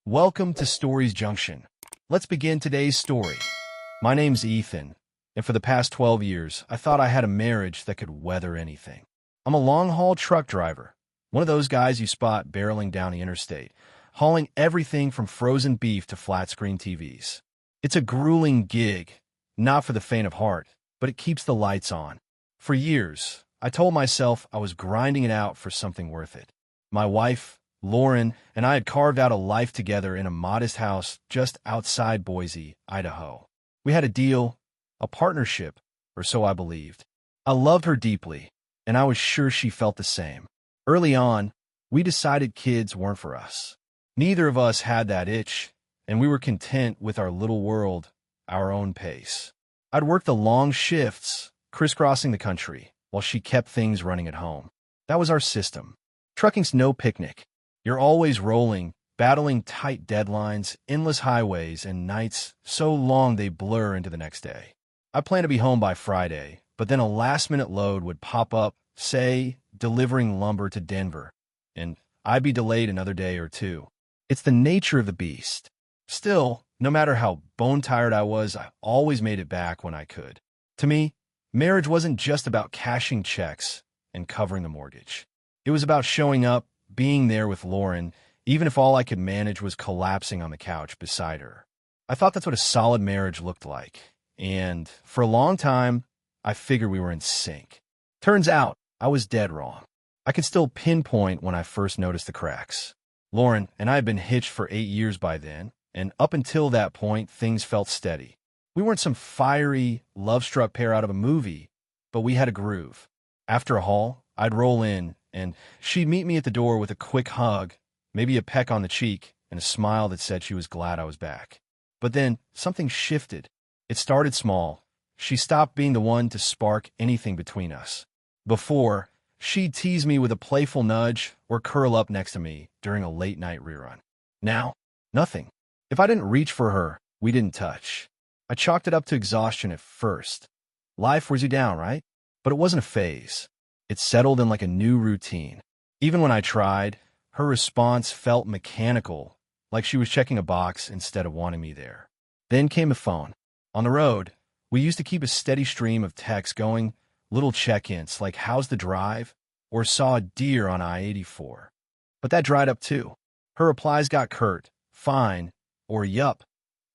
Welcome to Stories Junction. Let's begin today's story. My name's Ethan, and for the past 12 years, I thought I had a marriage that could weather anything. I'm a long-haul truck driver, one of those guys you spot barreling down the interstate, hauling everything from frozen beef to flat-screen TVs. It's a grueling gig, not for the faint of heart, but it keeps the lights on. For years, I told myself I was grinding it out for something worth it. My wife, Lauren, and I had carved out a life together in a modest house just outside Boise, Idaho. We had a deal, a partnership, or so I believed. I loved her deeply, and I was sure she felt the same. Early on, we decided kids weren't for us. Neither of us had that itch, and we were content with our little world, our own pace. I'd work the long shifts, crisscrossing the country, while she kept things running at home. That was our system. Trucking's no picnic. You're always rolling, battling tight deadlines, endless highways, and nights so long they blur into the next day. I planned to be home by Friday, but then a last-minute load would pop up, say, delivering lumber to Denver, and I'd be delayed another day or two. It's the nature of the beast. Still, no matter how bone-tired I was, I always made it back when I could. To me, marriage wasn't just about cashing checks and covering the mortgage. It was about showing up, being there with Lauren, even if all I could manage was collapsing on the couch beside her. I thought that's what a solid marriage looked like, and for a long time, I figured we were in sync. Turns out, I was dead wrong. I could still pinpoint when I first noticed the cracks. Lauren and I had been hitched for 8 years by then, and up until that point, things felt steady. We weren't some fiery, love-struck pair out of a movie, but we had a groove. After a haul, I'd roll in, and she'd meet me at the door with a quick hug, maybe a peck on the cheek, and a smile that said she was glad I was back. But then, something shifted. It started small. She stopped being the one to spark anything between us. Before, she'd tease me with a playful nudge or curl up next to me during a late-night rerun. Now, nothing. If I didn't reach for her, we didn't touch. I chalked it up to exhaustion at first. Life wears you down, right? But it wasn't a phase. It settled in like a new routine. Even when I tried, her response felt mechanical, like she was checking a box instead of wanting me there. Then came the phone. On the road, we used to keep a steady stream of texts going, little check-ins like how's the drive, or saw a deer on I-84. But that dried up too. Her replies got curt, fine, or yup,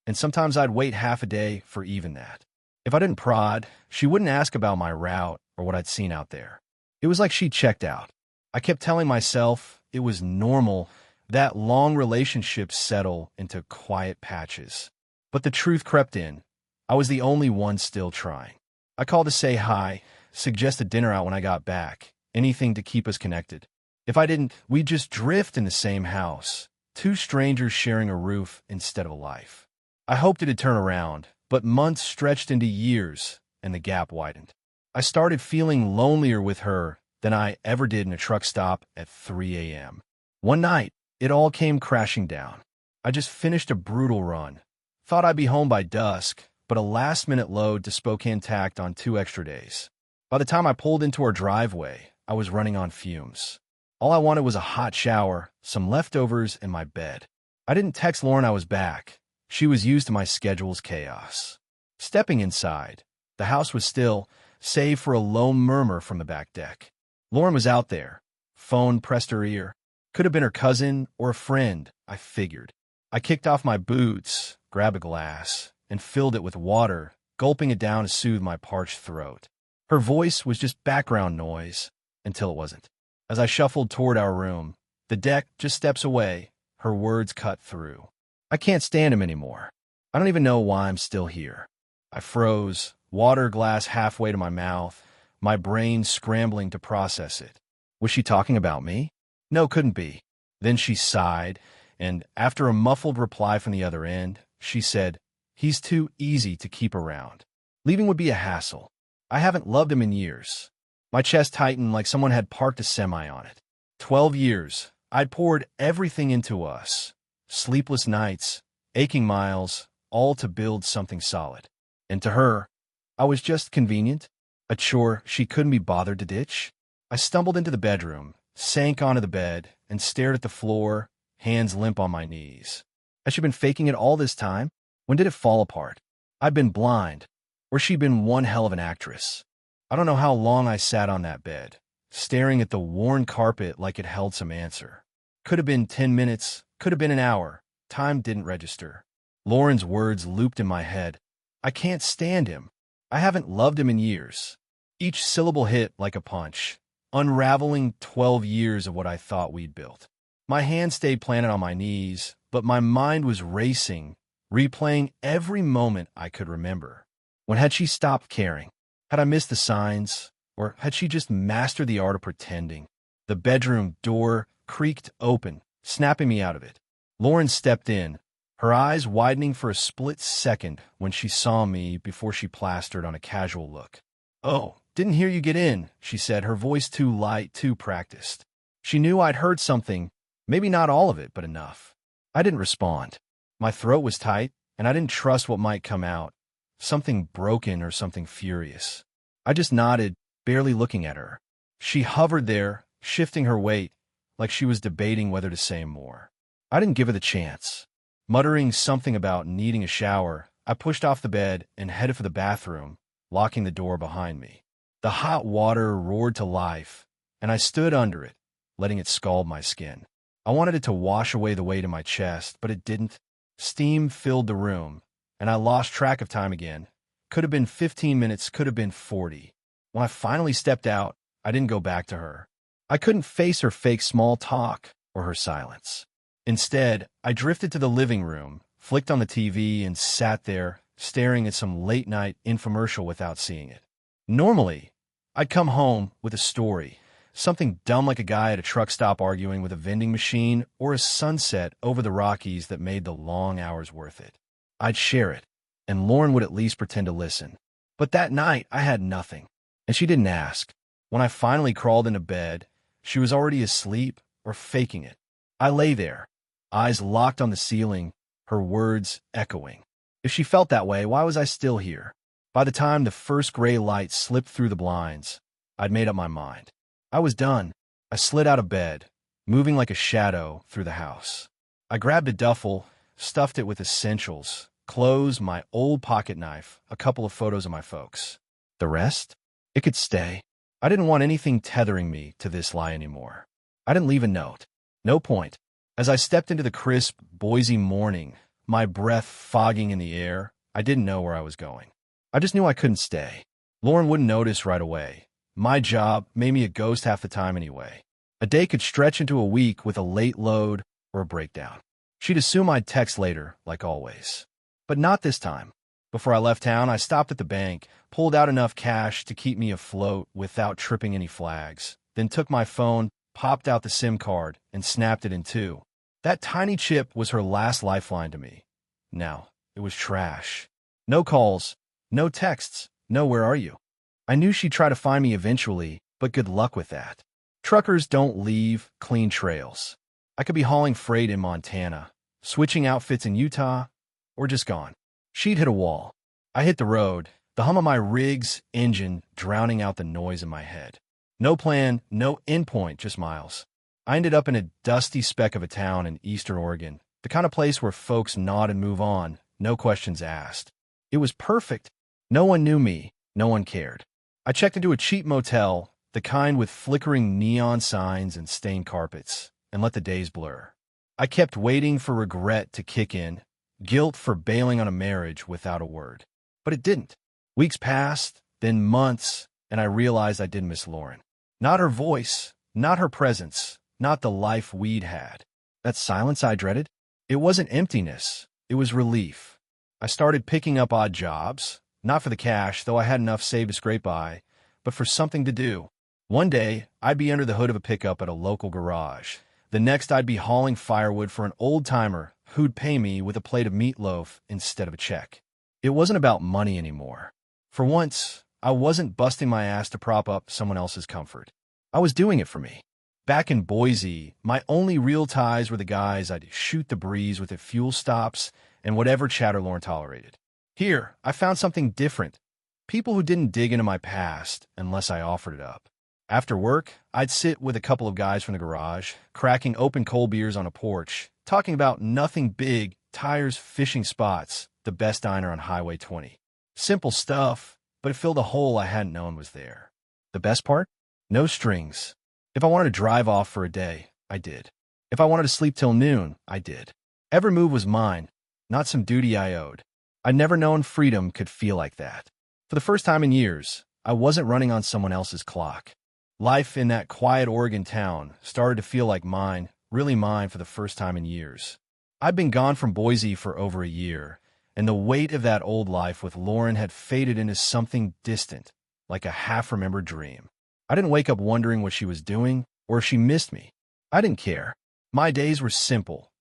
and sometimes I'd wait half a day for even that. If I didn't prod, she wouldn't ask about my route or what I'd seen out there. It was like she checked out. I kept telling myself it was normal that long relationships settle into quiet patches. But the truth crept in. I was the only one still trying. I called to say hi, suggest a dinner out when I got back, anything to keep us connected. If I didn't, we'd just drift in the same house, two strangers sharing a roof instead of a life. I hoped it'd turn around, but months stretched into years, and the gap widened. I started feeling lonelier with her than I ever did in a truck stop at 3 a.m. One night, it all came crashing down. I just finished a brutal run. Thought I'd be home by dusk, but a last-minute load to Spokane tacked on 2 extra days. By the time I pulled into our driveway, I was running on fumes. All I wanted was a hot shower, some leftovers, and my bed. I didn't text Lauren I was back. She was used to my schedule's chaos. Stepping inside, the house was still, save for a low murmur from the back deck. Lauren was out there. Phone pressed her ear. Could have been her cousin or a friend, I figured. I kicked off my boots, grabbed a glass, and filled it with water, gulping it down to soothe my parched throat. Her voice was just background noise, until it wasn't. As I shuffled toward our room, the deck just steps away, her words cut through. I can't stand him anymore. I don't even know why I'm still here. I froze, water glass halfway to my mouth, my brain scrambling to process it. Was she talking about me? No, couldn't be. Then she sighed, and after a muffled reply from the other end, she said, "He's too easy to keep around. Leaving would be a hassle. I haven't loved him in years." My chest tightened like someone had parked a semi on it. 12 years. I'd poured everything into us. Sleepless nights, aching miles, all to build something solid. And to her, I was just convenient, a chore she couldn't be bothered to ditch. I stumbled into the bedroom, sank onto the bed, and stared at the floor, hands limp on my knees. Had she been faking it all this time? When did it fall apart? I'd been blind, or she'd been one hell of an actress. I don't know how long I sat on that bed, staring at the worn carpet like it held some answer. Could have been 10 minutes, could have been an hour. Time didn't register. Lauren's words looped in my head. I can't stand him. I haven't loved him in years. Each syllable hit like a punch, unraveling 12 years of what I thought we'd built. My hands stayed planted on my knees, but my mind was racing, replaying every moment I could remember. When had she stopped caring? Had I missed the signs? Or had she just mastered the art of pretending? The bedroom door creaked open, snapping me out of it. Lauren stepped in, her eyes widening for a split second when she saw me before she plastered on a casual look. "Oh, didn't hear you get in," she said, her voice too light, too practiced. She knew I'd heard something, maybe not all of it, but enough. I didn't respond. My throat was tight, and I didn't trust what might come out. Something broken or something furious. I just nodded, barely looking at her. She hovered there, shifting her weight, like she was debating whether to say more. I didn't give her the chance. Muttering something about needing a shower, I pushed off the bed and headed for the bathroom, locking the door behind me. The hot water roared to life, and I stood under it, letting it scald my skin. I wanted it to wash away the weight in my chest, but it didn't. Steam filled the room, and I lost track of time again. Could have been 15 minutes, could have been 40. When I finally stepped out, I didn't go back to her. I couldn't face her fake small talk or her silence. Instead, I drifted to the living room, flicked on the TV, and sat there, staring at some late-night infomercial without seeing it. Normally, I'd come home with a story, something dumb like a guy at a truck stop arguing with a vending machine or a sunset over the Rockies that made the long hours worth it. I'd share it, and Lauren would at least pretend to listen. But that night, I had nothing, and she didn't ask. When I finally crawled into bed, she was already asleep or faking it. I lay there, eyes locked on the ceiling, her words echoing. If she felt that way, why was I still here? By the time the first gray light slipped through the blinds, I'd made up my mind. I was done. I slid out of bed, moving like a shadow through the house. I grabbed a duffel, stuffed it with essentials, clothes, my old pocket knife, a couple of photos of my folks. The rest? It could stay. I didn't want anything tethering me to this lie anymore. I didn't leave a note. No point. As I stepped into the crisp Boise morning, my breath fogging in the air, I didn't know where I was going. I just knew I couldn't stay. Lauren wouldn't notice right away. My job made me a ghost half the time anyway. A day could stretch into a week with a late load or a breakdown. She'd assume I'd text later, like always. But not this time. Before I left town, I stopped at the bank, pulled out enough cash to keep me afloat without tripping any flags, then took my phone, popped out the SIM card, and snapped it in two. That tiny chip was her last lifeline to me. Now, it was trash. No calls, no texts, no "where are you?" I knew she'd try to find me eventually, but good luck with that. Truckers don't leave clean trails. I could be hauling freight in Montana, switching outfits in Utah, or just gone. She'd hit a wall. I hit the road, the hum of my rig's engine drowning out the noise in my head. No plan, no endpoint, just miles. I ended up in a dusty speck of a town in eastern Oregon, the kind of place where folks nod and move on, no questions asked. It was perfect. No one knew me, no one cared. I checked into a cheap motel, the kind with flickering neon signs and stained carpets, and let the days blur. I kept waiting for regret to kick in, guilt for bailing on a marriage without a word. But it didn't. Weeks passed, then months, and I realized I did miss Lauren. Not her voice, not her presence, not the life we'd had. That silence I dreaded? It wasn't emptiness, it was relief. I started picking up odd jobs, not for the cash, though I had enough saved to scrape by, but for something to do. One day, I'd be under the hood of a pickup at a local garage. The next, I'd be hauling firewood for an old-timer who'd pay me with a plate of meatloaf instead of a check. It wasn't about money anymore. For once, I wasn't busting my ass to prop up someone else's comfort. I was doing it for me. Back in Boise, my only real ties were the guys I'd shoot the breeze with at fuel stops and whatever chatter Lauren tolerated. Here, I found something different. People who didn't dig into my past unless I offered it up. After work, I'd sit with a couple of guys from the garage, cracking open cold beers on a porch, talking about nothing big tires, fishing spots, the best diner on Highway 20. Simple stuff, but it filled a hole I hadn't known was there. The best part? No strings. If I wanted to drive off for a day, I did. If I wanted to sleep till noon, I did. Every move was mine, not some duty I owed. I'd never known freedom could feel like that. For the first time in years, I wasn't running on someone else's clock. Life in that quiet Oregon town started to feel like mine, really mine for the first time in years. I'd been gone from Boise for over a year, and the weight of that old life with Lauren had faded into something distant, like a half-remembered dream. I didn't wake up wondering what she was doing or if she missed me. I didn't care. My days were simple.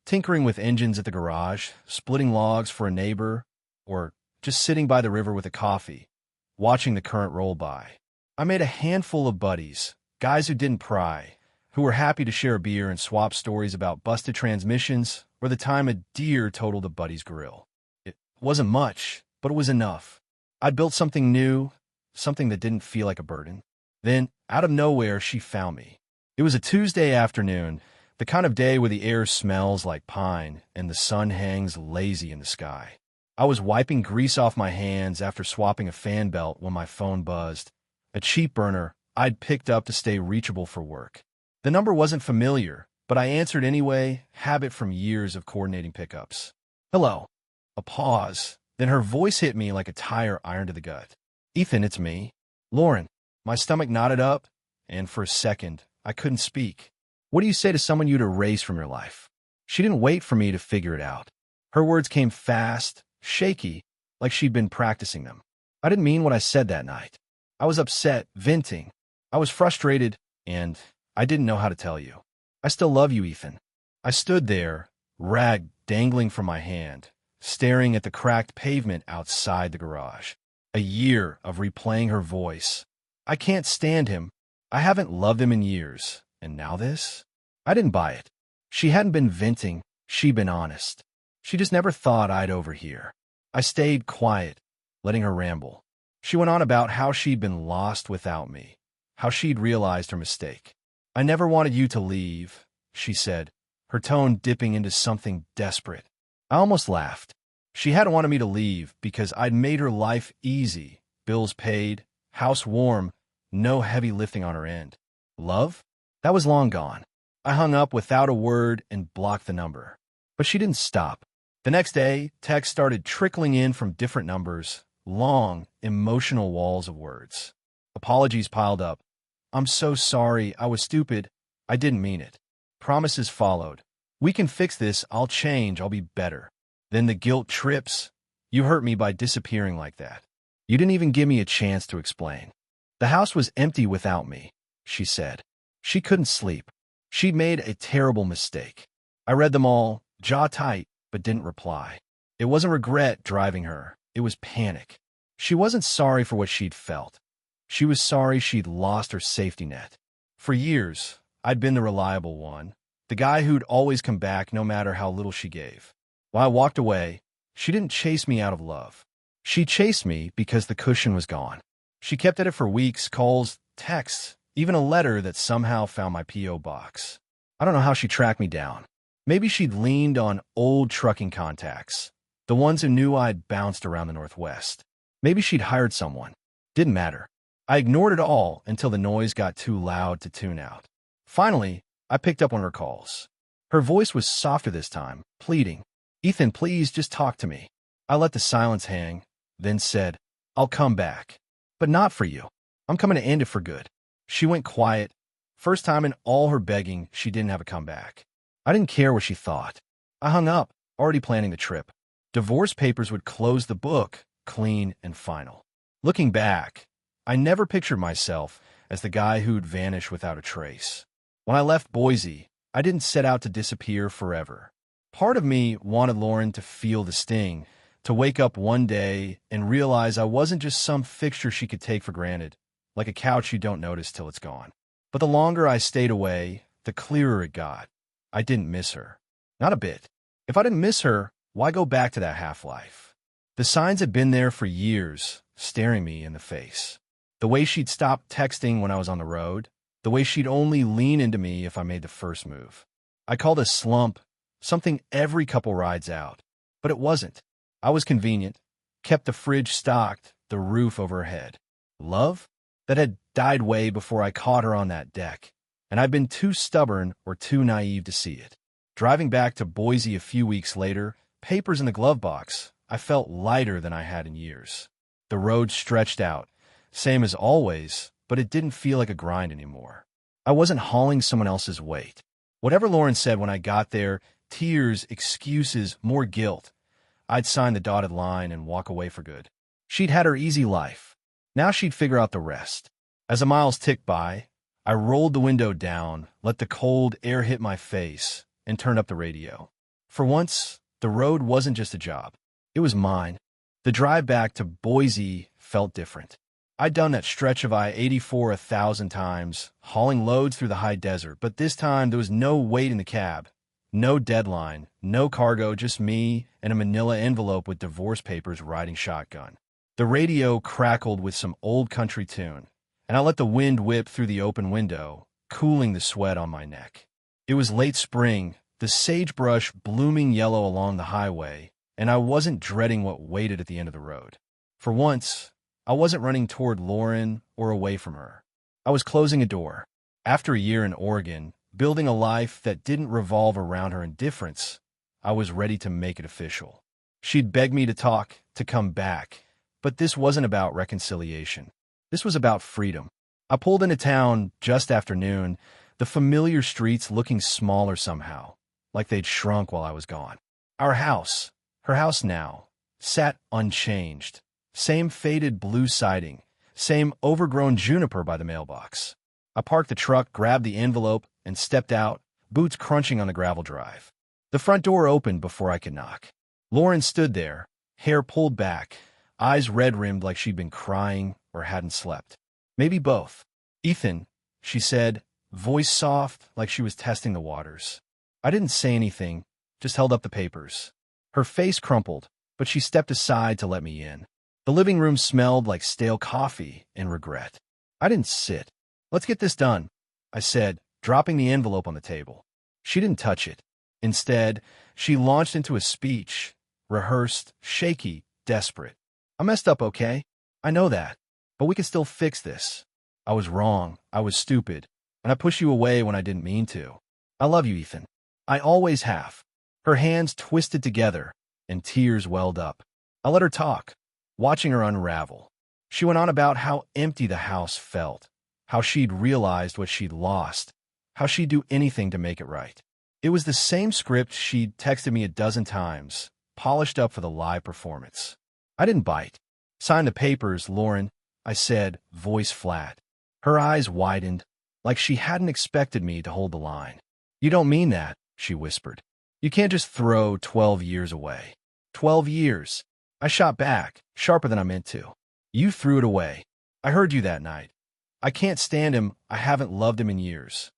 Tinkering with engines at the garage, splitting logs for a neighbor, or just sitting by the river with a coffee, watching the current roll by. I made a handful of buddies, guys who didn't pry, who were happy to share a beer and swap stories about busted transmissions or the time a deer totaled a buddy's grill. It wasn't much, but it was enough. I'd built something new, something that didn't feel like a burden. Then, out of nowhere, she found me. It was a Tuesday afternoon, the kind of day where the air smells like pine and the sun hangs lazy in the sky. I was wiping grease off my hands after swapping a fan belt when my phone buzzed, a cheap burner I'd picked up to stay reachable for work. The number wasn't familiar, but I answered anyway, habit from years of coordinating pickups. Hello. A pause, then her voice hit me like a tire ironed to the gut. Ethan, it's me. Lauren. My stomach knotted up, and for a second, I couldn't speak. What do you say to someone you'd erase from your life? She didn't wait for me to figure it out. Her words came fast, shaky, like she'd been practicing them. I didn't mean what I said that night. I was upset, venting. I was frustrated, and I didn't know how to tell you. I still love you, Ethan. I stood there, rag dangling from my hand, staring at the cracked pavement outside the garage. A year of replaying her voice. I can't stand him. I haven't loved him in years. And now this? I didn't buy it. She hadn't been venting. She'd been honest. She just never thought I'd overhear. I stayed quiet, letting her ramble. She went on about how she'd been lost without me, how she'd realized her mistake. I never wanted you to leave, she said, her tone dipping into something desperate. I almost laughed. She hadn't wanted me to leave because I'd made her life easy, bills paid, house warm, no heavy lifting on her end. Love? That was long gone. I hung up without a word and blocked the number. But she didn't stop. The next day, texts started trickling in from different numbers, long, emotional walls of words. Apologies piled up. I'm so sorry, I was stupid. I didn't mean it. Promises followed. We can fix this, I'll change, I'll be better. Then the guilt trips. You hurt me by disappearing like that. You didn't even give me a chance to explain. The house was empty without me, she said. She couldn't sleep. She'd made a terrible mistake. I read them all, jaw tight, but didn't reply. It wasn't regret driving her. It was panic. She wasn't sorry for what she'd felt. She was sorry she'd lost her safety net. For years, I'd been the reliable one, the guy who'd always come back no matter how little she gave. While I walked away, she didn't chase me out of love. She chased me because the cushion was gone. She kept at it for weeks, calls, texts, even a letter that somehow found my P.O. box. I don't know how she tracked me down. Maybe she'd leaned on old trucking contacts, the ones who knew I'd bounced around the Northwest. Maybe she'd hired someone. Didn't matter. I ignored it all until the noise got too loud to tune out. Finally, I picked up on her calls. Her voice was softer this time, pleading. Ethan, please just talk to me. I let the silence hang, then said, I'll come back. But not for you. I'm coming to end it for good. She went quiet. First time in all her begging, she didn't have a comeback. I didn't care what she thought. I hung up, already planning the trip. Divorce papers would close the book, clean and final. Looking back, I never pictured myself as the guy who'd vanish without a trace. When I left Boise, I didn't set out to disappear forever. Part of me wanted Lauren to feel the sting, to wake up one day and realize I wasn't just some fixture she could take for granted, like a couch you don't notice till it's gone. But the longer I stayed away, the clearer it got. I didn't miss her. Not a bit. If I didn't miss her, why go back to that half-life? The signs had been there for years, staring me in the face. The way she'd stop texting when I was on the road, the way she'd only lean into me if I made the first move. I called a slump, something every couple rides out. But it wasn't. I was convenient, kept the fridge stocked, the roof overhead. Love? That had died way before I caught her on that deck, and I'd been too stubborn or too naive to see it. Driving back to Boise a few weeks later, papers in the glove box, I felt lighter than I had in years. The road stretched out, same as always, but it didn't feel like a grind anymore. I wasn't hauling someone else's weight. Whatever Lauren said when I got there, tears, excuses, more guilt, I'd sign the dotted line and walk away for good. She'd had her easy life. Now she'd figure out the rest. As the miles ticked by, I rolled the window down, let the cold air hit my face, and turned up the radio. For once, the road wasn't just a job. It was mine. The drive back to Boise felt different. I'd done that stretch of I-84 1,000 times, hauling loads through the high desert, but this time there was no weight in the cab, no deadline, no cargo, just me and a manila envelope with divorce papers riding shotgun. The radio crackled with some old country tune, and I let the wind whip through the open window, cooling the sweat on my neck. It was late spring, the sagebrush blooming yellow along the highway, and I wasn't dreading what waited at the end of the road. For once, I wasn't running toward Lauren or away from her. I was closing a door. After a year in Oregon, building a life that didn't revolve around her indifference, I was ready to make it official. She'd begged me to talk, to come back, but this wasn't about reconciliation. This was about freedom. I pulled into town just after noon, the familiar streets looking smaller somehow, like they'd shrunk while I was gone. Our house, her house now, sat unchanged. Same faded blue siding, same overgrown juniper by the mailbox. I parked the truck, grabbed the envelope, and stepped out, boots crunching on the gravel drive. The front door opened before I could knock. Lauren stood there, hair pulled back, eyes red-rimmed like she'd been crying or hadn't slept. Maybe both. "Ethan," she said, voice soft like she was testing the waters. I didn't say anything, just held up the papers. Her face crumpled, but she stepped aside to let me in. The living room smelled like stale coffee and regret. I didn't sit. "Let's get this done," I said, dropping the envelope on the table. She didn't touch it. Instead, she launched into a speech, rehearsed, shaky, desperate. "I messed up, okay? I know that. But we can still fix this. I was wrong. I was stupid. And I pushed you away when I didn't mean to. I love you, Ethan. I always have." Her hands twisted together, and tears welled up. I let her talk, watching her unravel. She went on about how empty the house felt, how she'd realized what she'd lost, how she'd do anything to make it right. It was the same script she'd texted me a dozen times, polished up for the live performance. I didn't bite. "Sign the papers, Lauren," I said, voice flat. Her eyes widened, like she hadn't expected me to hold the line. "You don't mean that," she whispered. "You can't just throw 12 years away." 12 years. I shot back, sharper than I meant to. "You threw it away. I heard you that night. I can't stand him. I haven't loved him in years.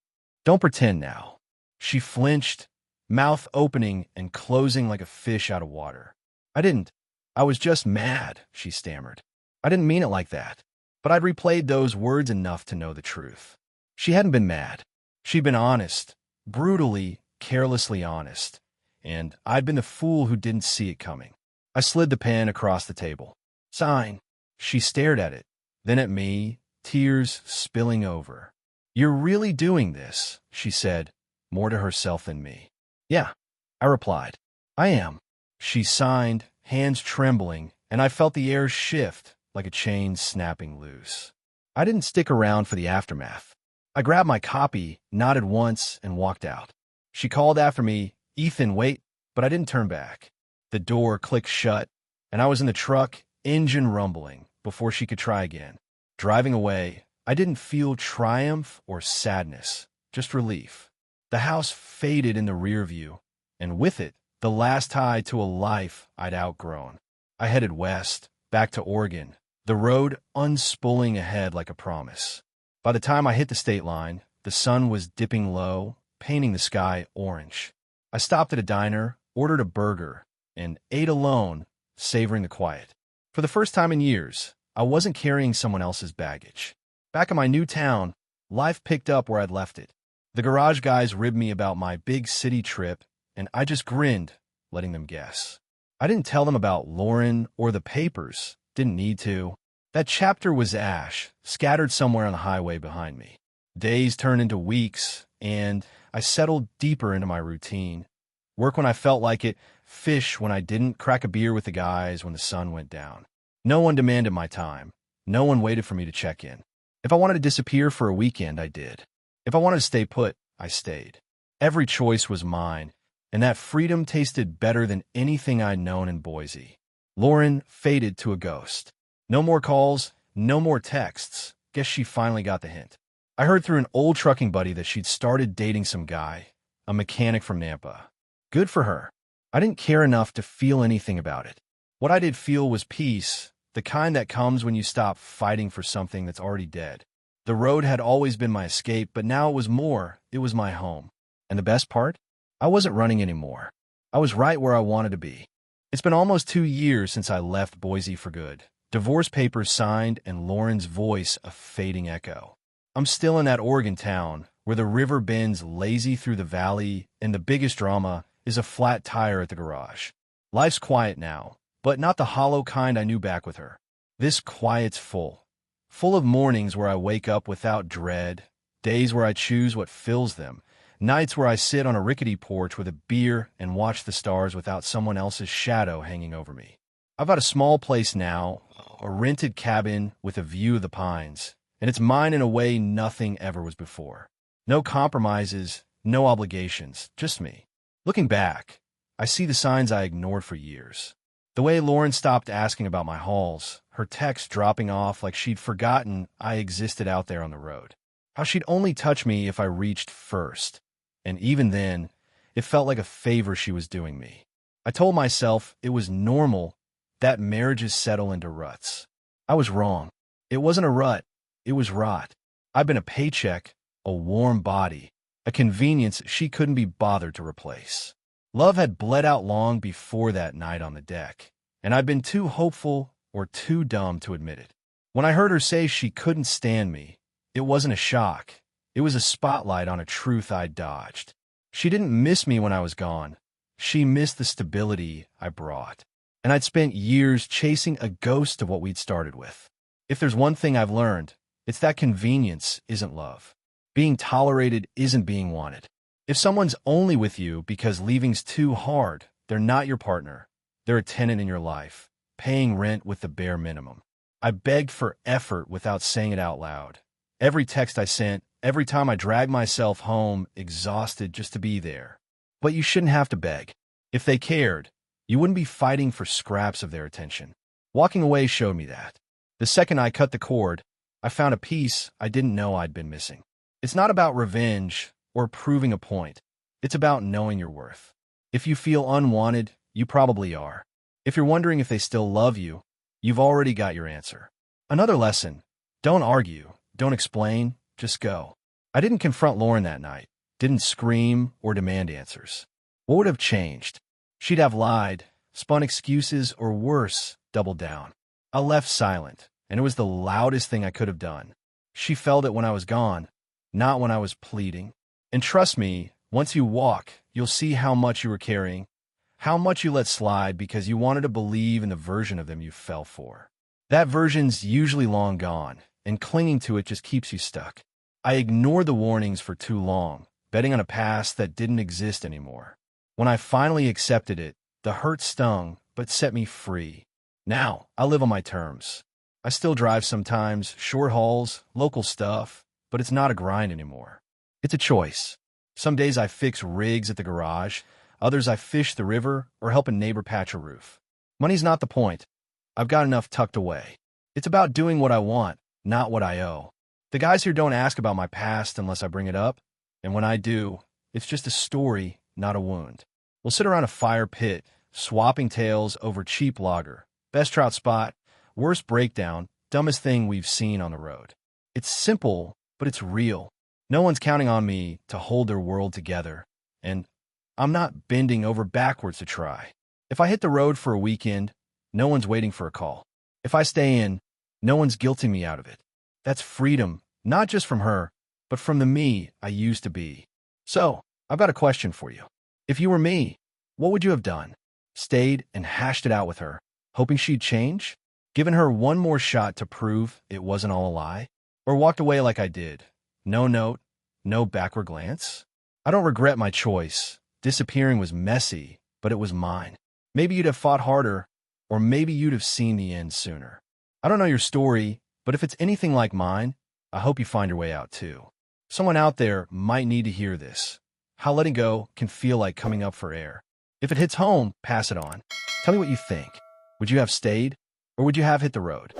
Don't pretend now." She flinched, mouth opening and closing like a fish out of water. "I didn't. I was just mad," she stammered. "I didn't mean it like that." But I'd replayed those words enough to know the truth. She hadn't been mad. She'd been honest, brutally, carelessly honest, and I'd been the fool who didn't see it coming. I slid the pen across the table. "Sign." She stared at it, then at me, tears spilling over. "You're really doing this," she said, more to herself than me. "Yeah," I replied. "I am." She signed, hands trembling, and I felt the air shift like a chain snapping loose. I didn't stick around for the aftermath. I grabbed my copy, nodded once, and walked out. She called after me, "Ethan, wait," but I didn't turn back. The door clicked shut, and I was in the truck, engine rumbling, before she could try again. Driving away, I didn't feel triumph or sadness, just relief. The house faded in the rear view, and with it, the last tie to a life I'd outgrown. I headed west, back to Oregon, the road unspooling ahead like a promise. By the time I hit the state line, the sun was dipping low, painting the sky orange. I stopped at a diner, ordered a burger, and ate alone, savoring the quiet. For the first time in years, I wasn't carrying someone else's baggage. Back in my new town, life picked up where I'd left it. The garage guys ribbed me about my big city trip, and I just grinned, letting them guess. I didn't tell them about Lauren or the papers. Didn't need to. That chapter was ash, scattered somewhere on the highway behind me. Days turned into weeks, and I settled deeper into my routine. Work when I felt like it, fish when I didn't, crack a beer with the guys when the sun went down. No one demanded my time. No one waited for me to check in. If I wanted to disappear for a weekend, I did. If I wanted to stay put, I stayed. Every choice was mine, and that freedom tasted better than anything I'd known in Boise. Lauren faded to a ghost. No more calls, no more texts. Guess she finally got the hint. I heard through an old trucking buddy that she'd started dating some guy, a mechanic from Nampa. Good for her. I didn't care enough to feel anything about it. What I did feel was peace, the kind that comes when you stop fighting for something that's already dead. The road had always been my escape, but now it was more. It was my home. And the best part? I wasn't running anymore. I was right where I wanted to be. It's been almost 2 years since I left Boise for good. Divorce papers signed and Lauren's voice a fading echo. I'm still in that Oregon town where the river bends lazy through the valley and the biggest drama is a flat tire at the garage. Life's quiet now, but not the hollow kind I knew back with her. This quiet's full. Full of mornings where I wake up without dread, days where I choose what fills them, nights where I sit on a rickety porch with a beer and watch the stars without someone else's shadow hanging over me. I've got a small place now, a rented cabin with a view of the pines, and it's mine in a way nothing ever was before. No compromises, no obligations, just me. Looking back, I see the signs I ignored for years. The way Lauren stopped asking about my hauls, her texts dropping off like she'd forgotten I existed out there on the road. How she'd only touch me if I reached first. And even then, it felt like a favor she was doing me. I told myself it was normal that marriages settle into ruts. I was wrong. It wasn't a rut. It was rot. I'd been a paycheck, a warm body, a convenience she couldn't be bothered to replace. Love had bled out long before that night on the deck, and I'd been too hopeful or too dumb to admit it. When I heard her say she couldn't stand me, it wasn't a shock. It was a spotlight on a truth I'd dodged. She didn't miss me when I was gone. She missed the stability I brought. And I'd spent years chasing a ghost of what we'd started with. If there's one thing I've learned, it's that convenience isn't love. Being tolerated isn't being wanted. If someone's only with you because leaving's too hard, they're not your partner. They're a tenant in your life, paying rent with the bare minimum. I begged for effort without saying it out loud. Every text I sent, every time I dragged myself home, exhausted just to be there. But you shouldn't have to beg. If they cared, you wouldn't be fighting for scraps of their attention. Walking away showed me that. The second I cut the cord, I found a piece I didn't know I'd been missing. It's not about revenge or proving a point. It's about knowing your worth. If you feel unwanted, you probably are. If you're wondering if they still love you, you've already got your answer. Another lesson: don't argue, don't explain, just go. I didn't confront Lauren that night, didn't scream or demand answers. What would have changed? She'd have lied, spun excuses, or worse, doubled down. I left silent, and it was the loudest thing I could have done. She felt it when I was gone, not when I was pleading. And trust me, once you walk, you'll see how much you were carrying, how much you let slide because you wanted to believe in the version of them you fell for. That version's usually long gone, and clinging to it just keeps you stuck. I ignored the warnings for too long, betting on a past that didn't exist anymore. When I finally accepted it, the hurt stung, but set me free. Now, I live on my terms. I still drive sometimes, short hauls, local stuff, but it's not a grind anymore. It's a choice. Some days I fix rigs at the garage, others I fish the river or help a neighbor patch a roof. Money's not the point. I've got enough tucked away. It's about doing what I want, not what I owe. The guys here don't ask about my past unless I bring it up, and when I do, it's just a story, not a wound. We'll sit around a fire pit, swapping tales over cheap lager, best trout spot, worst breakdown, dumbest thing we've seen on the road. It's simple, but it's real. No one's counting on me to hold their world together, and I'm not bending over backwards to try. If I hit the road for a weekend, no one's waiting for a call. If I stay in, no one's guilting me out of it. That's freedom, not just from her, but from the me I used to be. So, I've got a question for you. If you were me, what would you have done? Stayed and hashed it out with her, hoping she'd change? Given her one more shot to prove it wasn't all a lie? Or walked away like I did? No note, no backward glance? I don't regret my choice. Disappearing was messy, but it was mine. Maybe you'd have fought harder, or maybe you'd have seen the end sooner. I don't know your story, but if it's anything like mine, I hope you find your way out too. Someone out there might need to hear this. How letting go can feel like coming up for air. If it hits home, pass it on. Tell me what you think. Would you have stayed, or would you have hit the road?